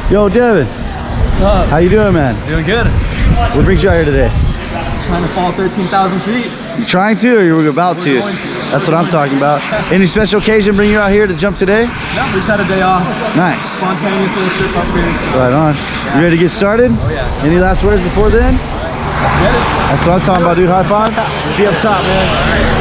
Yo, Devon. What's up? How you doing, man? Doing good. What brings you out here today? Trying to fall 13,000 feet. You trying to, or you're about to? That's what I'm talking about. Any special occasion bring you out here to jump today? No, we've had a day off. Nice. Spontaneous little trip up here. Right on. You ready to get started? Oh yeah. Any last words before then? Let's get it. That's what I'm talking about, dude. High five. See you up top, man.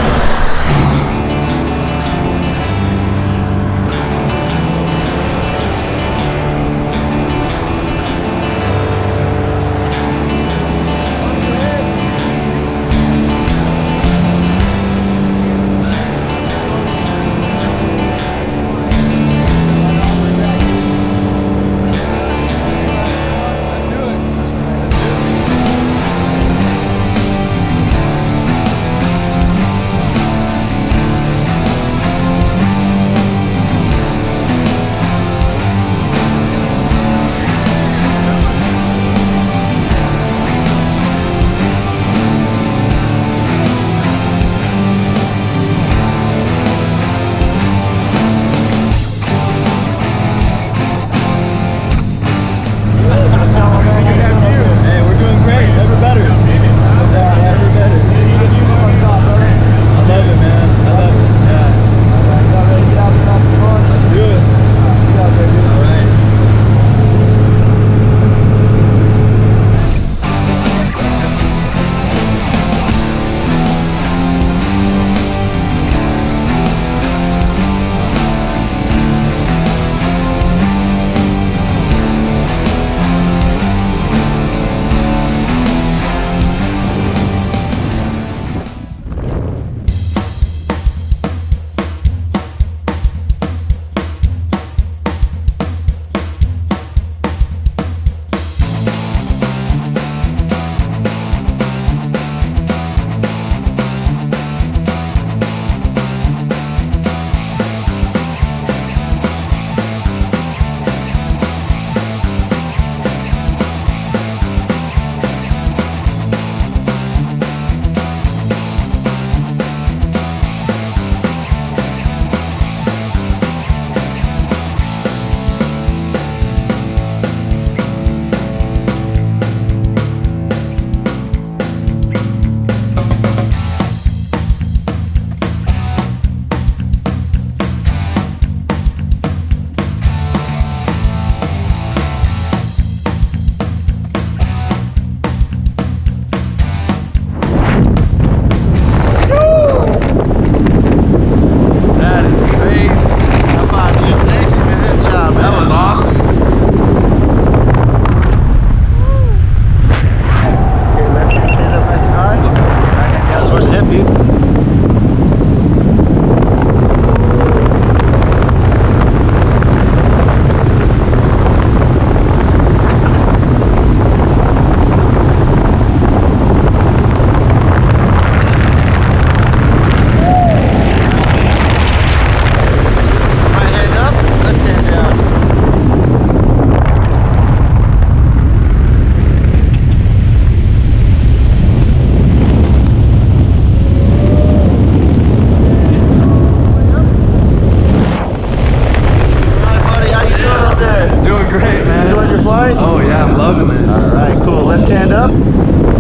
Oh yeah, I'm loving this. All right, cool. Left hand up,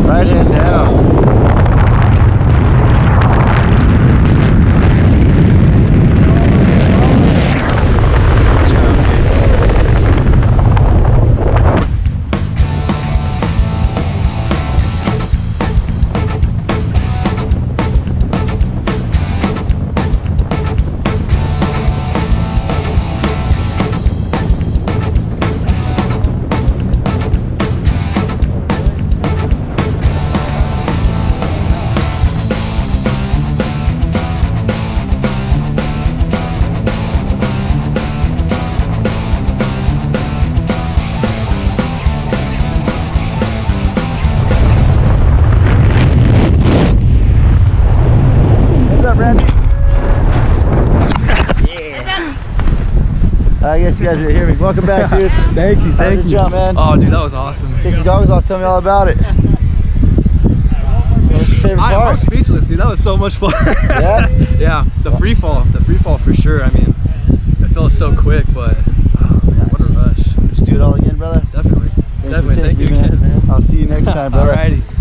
right hand down. I guess you guys are hearing me. Welcome back, dude. Thank you, thank you. Good job, man. Oh, dude, that was awesome. Take your goggles off. Tell me all about it. What's your favorite part? I'm speechless, dude. That was so much fun. Yeah? Yeah, the free fall for sure. I mean, it feels so quick, but oh, man, what a rush. Just do it all again, bro. next time, brother. Alrighty.